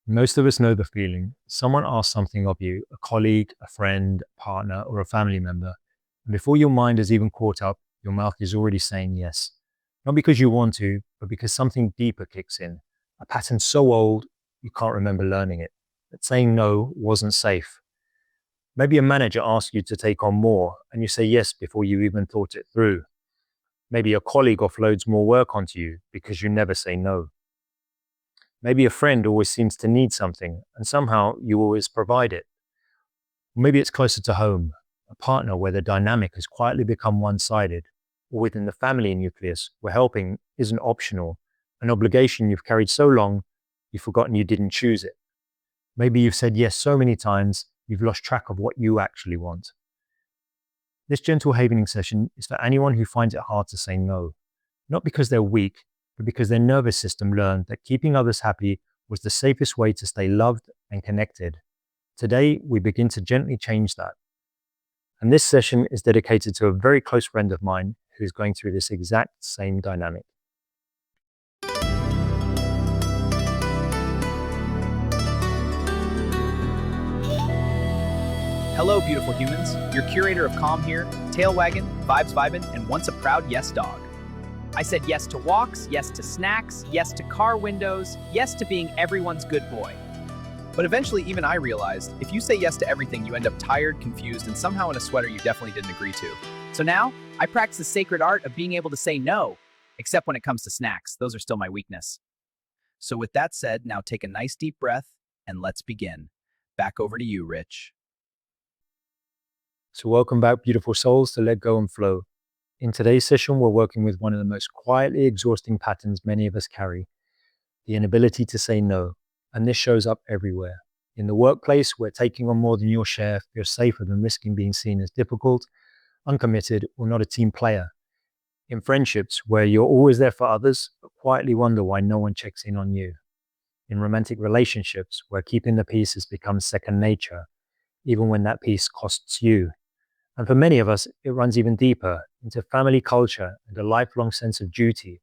Most of us know the feeling. Someone asks something of you, a colleague, a friend, a partner, or a family member, and before your mind has even caught up, your mouth is already saying yes. Not because you want to, but because something deeper kicks in. A pattern so old, you can't remember learning it. That saying no wasn't safe. Maybe a manager asks you to take on more, and you say yes before you even thought it through. Maybe a colleague offloads more work onto you because you never say no. Maybe a friend always seems to need something, and somehow you always provide it. Or maybe it's closer to home, a partner where the dynamic has quietly become one-sided, or within the family nucleus where helping isn't optional, an obligation you've carried so long you've forgotten you didn't choose it. Maybe you've said yes so many times you've lost track of what you actually want. This gentle havening session is for anyone who finds it hard to say no, not because they're weak, but because their nervous system learned that keeping others happy was the safest way to stay loved and connected. Today, we begin to gently change that. And this session is dedicated to a very close friend of mine who is going through this exact same dynamic. Hello, beautiful humans. Your curator of calm here, tail wagging, vibes vibing, and once a proud yes dog. I said yes to walks, yes to snacks, yes to car windows, yes to being everyone's good boy. But eventually, even I realized, if you say yes to everything, you end up tired, confused, and somehow in a sweater you definitely didn't agree to. So now, I practice the sacred art of being able to say no, except when it comes to snacks. Those are still my weakness. So with that said, now take a nice deep breath, and let's begin. Back over to you, Rich. So welcome back, beautiful souls, to Let Go and Flow. In today's session, we're working with one of the most quietly exhausting patterns many of us carry, the inability to say no. And this shows up everywhere. In the workplace, where taking on more than your share feels safer than risking being seen as difficult, uncommitted, or not a team player. In friendships, where you're always there for others, but quietly wonder why no one checks in on you. In romantic relationships, where keeping the peace has become second nature, even when that peace costs you. And for many of us, it runs even deeper into family culture and a lifelong sense of duty.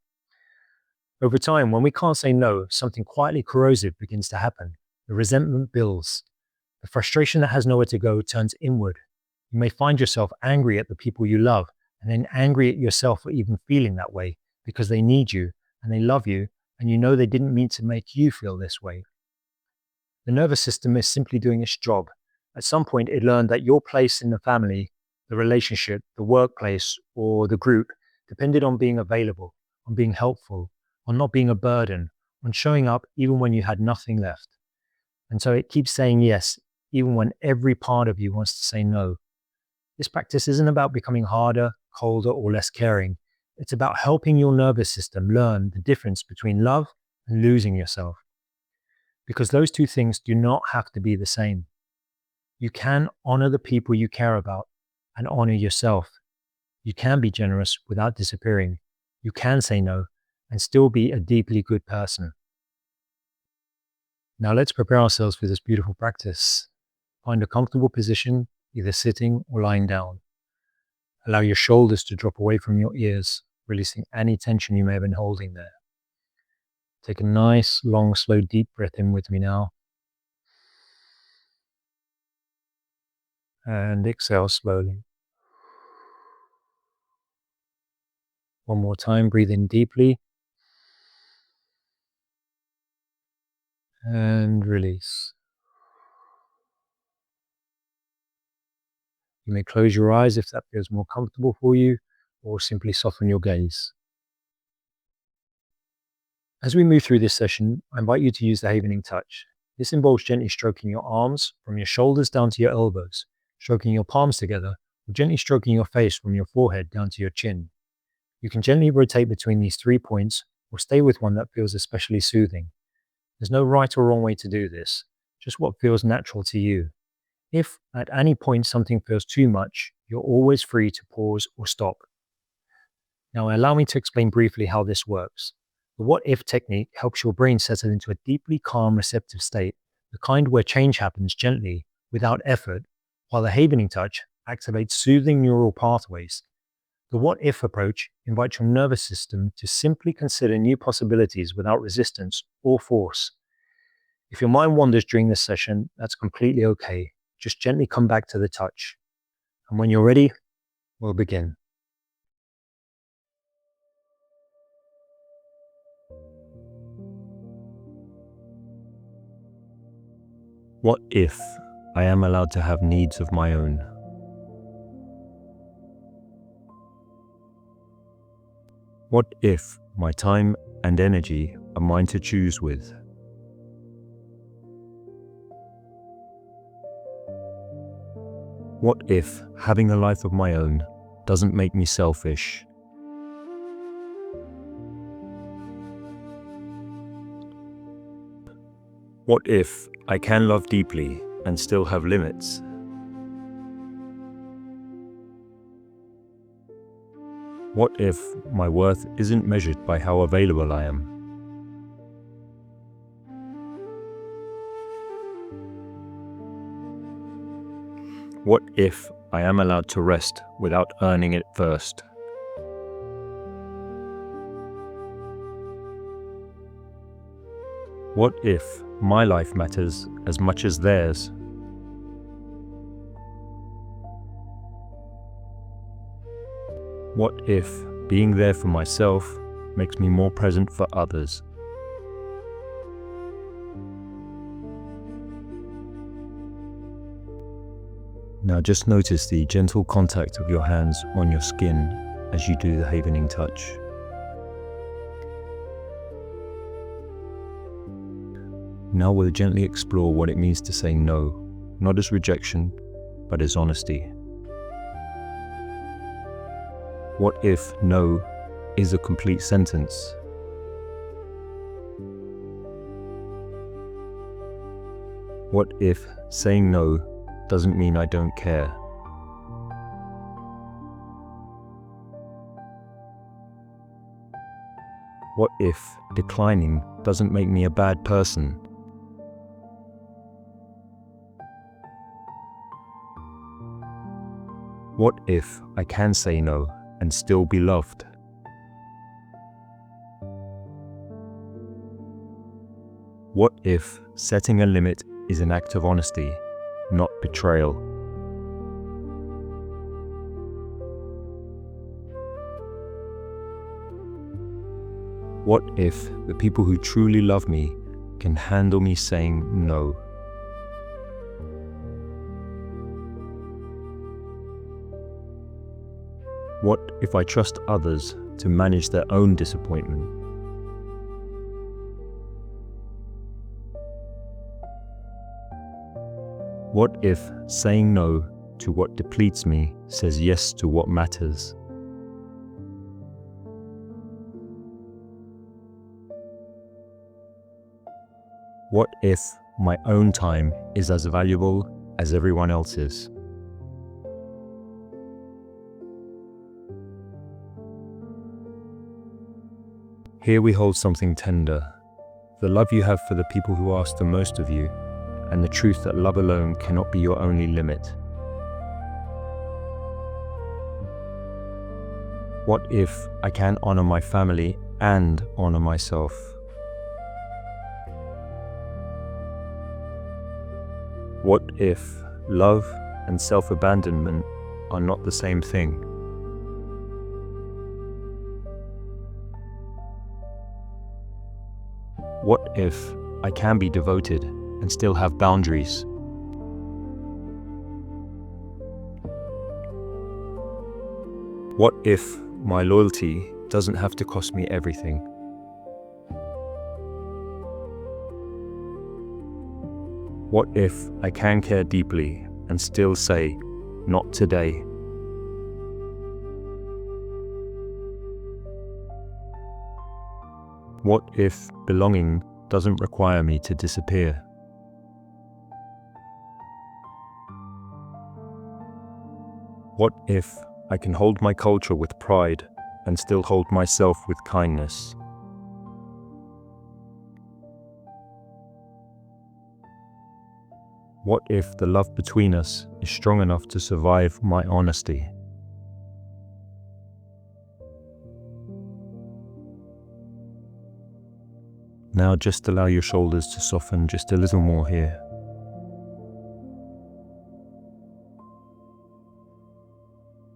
Over time, when we can't say no, something quietly corrosive begins to happen. The resentment builds. The frustration that has nowhere to go turns inward. You may find yourself angry at the people you love, and then angry at yourself for even feeling that way, because they need you and they love you, and you know they didn't mean to make you feel this way. The nervous system is simply doing its job. At some point, it learned that your place in the family, the relationship, the workplace, or the group depended on being available, on being helpful, on not being a burden, on showing up even when you had nothing left. And so it keeps saying yes, even when every part of you wants to say no. This practice isn't about becoming harder, colder, or less caring. It's about helping your nervous system learn the difference between love and losing yourself. Because those two things do not have to be the same. You can honor the people you care about and honor yourself. You can be generous without disappearing. You can say no and still be a deeply good person. Now let's prepare ourselves for this beautiful practice. Find a comfortable position, either sitting or lying down. Allow your shoulders to drop away from your ears, releasing any tension you may have been holding there. Take a nice, long, slow, deep breath in with me now. And exhale slowly. One more time, breathe in deeply. And release. You may close your eyes if that feels more comfortable for you, or simply soften your gaze. As we move through this session, I invite you to use the havening touch. This involves gently stroking your arms from your shoulders down to your elbows, stroking your palms together, or gently stroking your face from your forehead down to your chin. You can gently rotate between these 3 points, or stay with one that feels especially soothing. There's no right or wrong way to do this, just what feels natural to you. If at any point something feels too much, you're always free to pause or stop. Now allow me to explain briefly how this works. The what-if technique helps your brain settle into a deeply calm, receptive state, the kind where change happens gently, without effort, while the havening touch activates soothing neural pathways. The what-if approach invites your nervous system to simply consider new possibilities without resistance or force. If your mind wanders during this session, that's completely okay. Just gently come back to the touch. And when you're ready, we'll begin. What if I am allowed to have needs of my own? What if my time and energy are mine to choose with? What if having a life of my own doesn't make me selfish? What if I can love deeply and still have limits? What if my worth isn't measured by how available I am? What if I am allowed to rest without earning it first? What if my life matters as much as theirs? What if being there for myself makes me more present for others? Now just notice the gentle contact of your hands on your skin as you do the havening touch. Now we'll gently explore what it means to say no, not as rejection, but as honesty. What if no is a complete sentence? What if saying no doesn't mean I don't care? What if declining doesn't make me a bad person? What if I can say no and still be loved? What if setting a limit is an act of honesty, not betrayal? What if the people who truly love me can handle me saying no? What if I trust others to manage their own disappointment? What if saying no to what depletes me says yes to what matters? What if my own time is as valuable as everyone else's? Here we hold something tender, the love you have for the people who ask the most of you, and the truth that love alone cannot be your only limit. What if I can honor my family and honor myself? What if love and self-abandonment are not the same thing? What if I can be devoted and still have boundaries? What if my loyalty doesn't have to cost me everything? What if I can care deeply and still say, not today? What if belonging doesn't require me to disappear? What if I can hold my culture with pride and still hold myself with kindness? What if the love between us is strong enough to survive my honesty? Now just allow your shoulders to soften just a little more here.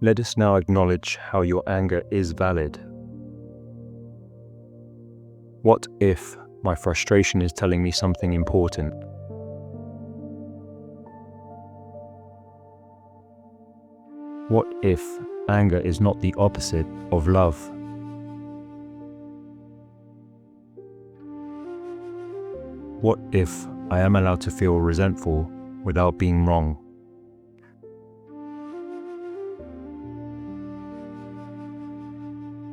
Let us now acknowledge how your anger is valid. What if my frustration is telling me something important? What if anger is not the opposite of love? What if I am allowed to feel resentful without being wrong?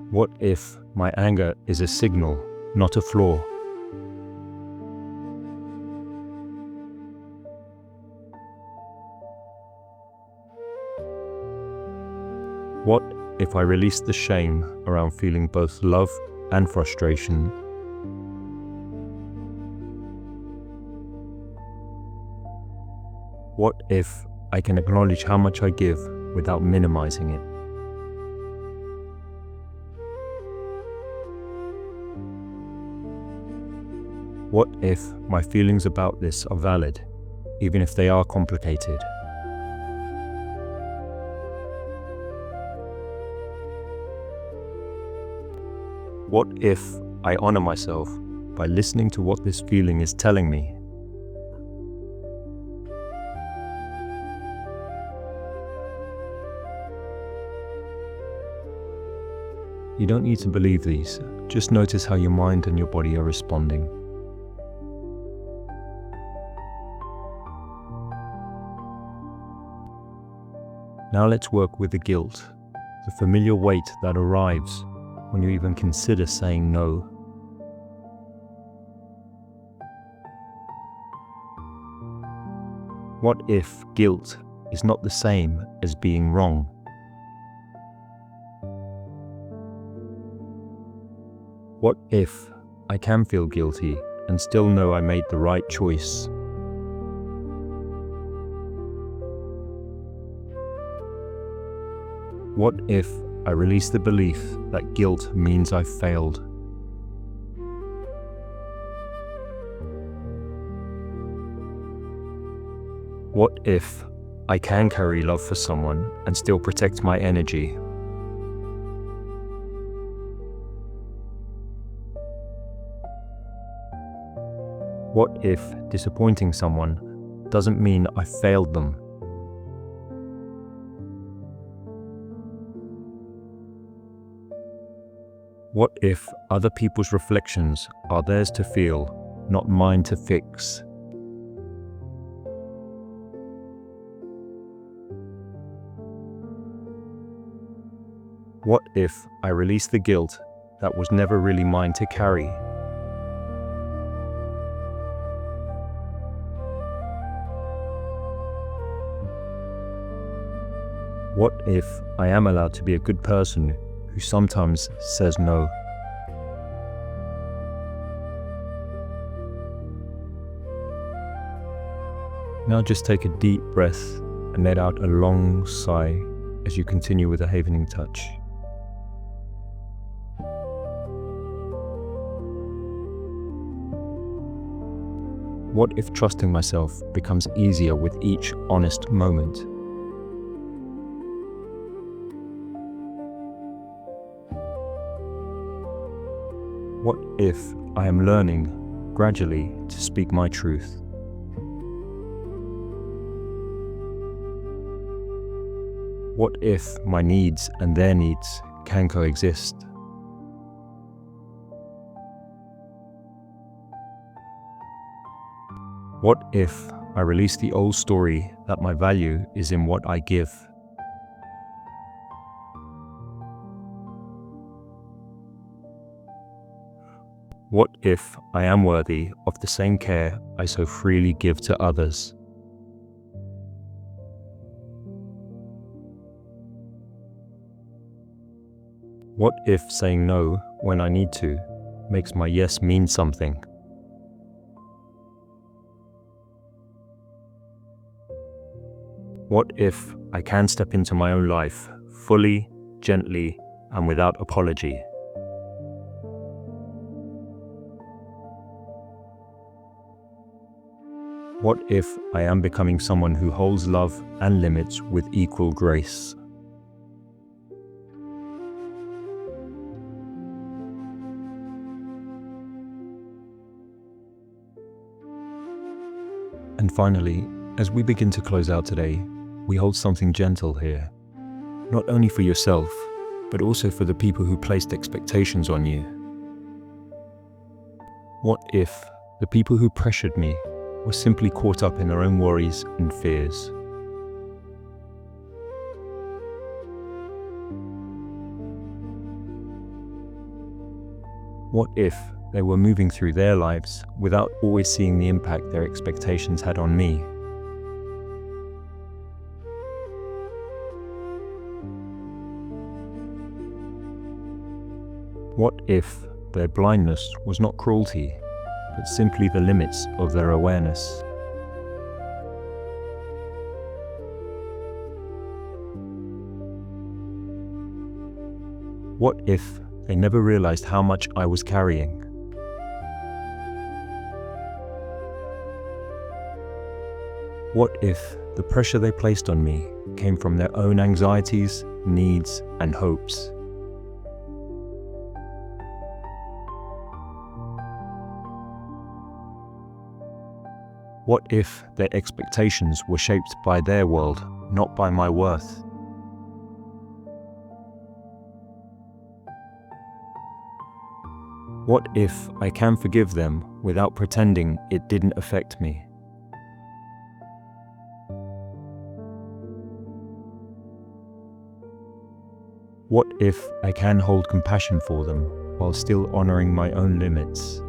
What if my anger is a signal, not a flaw? What if I release the shame around feeling both love and frustration? What if I can acknowledge how much I give without minimizing it? What if my feelings about this are valid, even if they are complicated? What if I honor myself by listening to what this feeling is telling me? You don't need to believe these, just notice how your mind and your body are responding. Now let's work with the guilt, the familiar weight that arrives when you even consider saying no. What if guilt is not the same as being wrong? What if I can feel guilty and still know I made the right choice? What if I release the belief that guilt means I've failed? What if I can carry love for someone and still protect my energy? What if disappointing someone doesn't mean I failed them? What if other people's reflections are theirs to feel, not mine to fix? What if I release the guilt that was never really mine to carry? What if I am allowed to be a good person who sometimes says no? Now just take a deep breath and let out a long sigh as you continue with a havening touch. What if trusting myself becomes easier with each honest moment? What if I am learning gradually to speak my truth? What if my needs and their needs can coexist? What if I release the old story that my value is in what I give? What if I am worthy of the same care I so freely give to others? What if saying no when I need to makes my yes mean something? What if I can step into my own life fully, gently, and without apology? What if I am becoming someone who holds love and limits with equal grace? And finally, as we begin to close out today, we hold something gentle here, not only for yourself, but also for the people who placed expectations on you. What if the people who pressured me were simply caught up in their own worries and fears? What if they were moving through their lives without always seeing the impact their expectations had on me? What if their blindness was not cruelty, but simply the limits of their awareness? What if they never realized how much I was carrying? What if the pressure they placed on me came from their own anxieties, needs, and hopes? What if their expectations were shaped by their world, not by my worth? What if I can forgive them without pretending it didn't affect me? What if I can hold compassion for them while still honoring my own limits?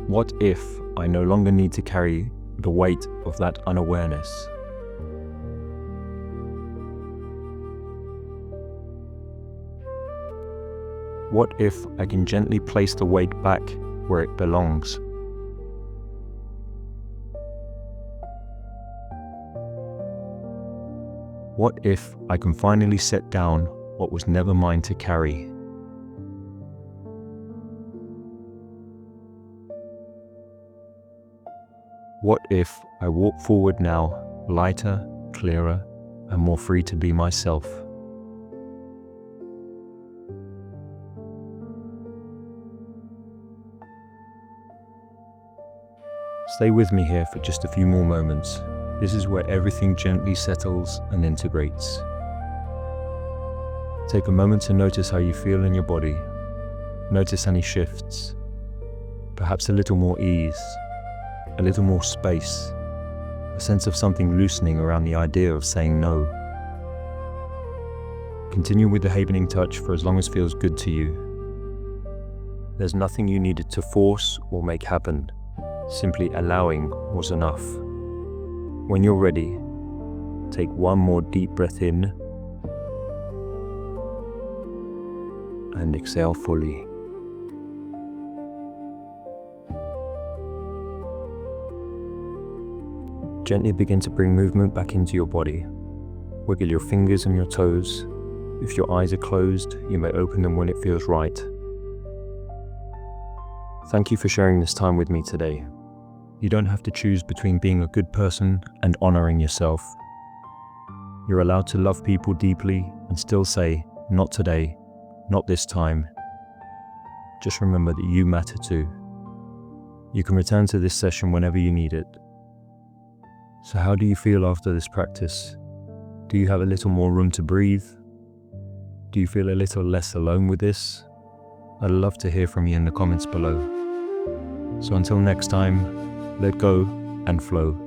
What if I no longer need to carry the weight of that unawareness? What if I can gently place the weight back where it belongs? What if I can finally set down what was never mine to carry? What if I walk forward now, lighter, clearer, and more free to be myself? Stay with me here for just a few more moments. This is where everything gently settles and integrates. Take a moment to notice how you feel in your body. Notice any shifts. Perhaps a little more ease, a little more space, a sense of something loosening around the idea of saying no. Continue with the havening touch for as long as feels good to you. There's nothing you needed to force or make happen. Simply allowing was enough. When you're ready, take one more deep breath in and exhale fully. Gently begin to bring movement back into your body. Wiggle your fingers and your toes. If your eyes are closed, you may open them when it feels right. Thank you for sharing this time with me today. You don't have to choose between being a good person and honoring yourself. You're allowed to love people deeply and still say, not today, not this time. Just remember that you matter too. You can return to this session whenever you need it. So how do you feel after this practice? Do you have a little more room to breathe? Do you feel a little less alone with this? I'd love to hear from you in the comments below. So until next time, let go and flow.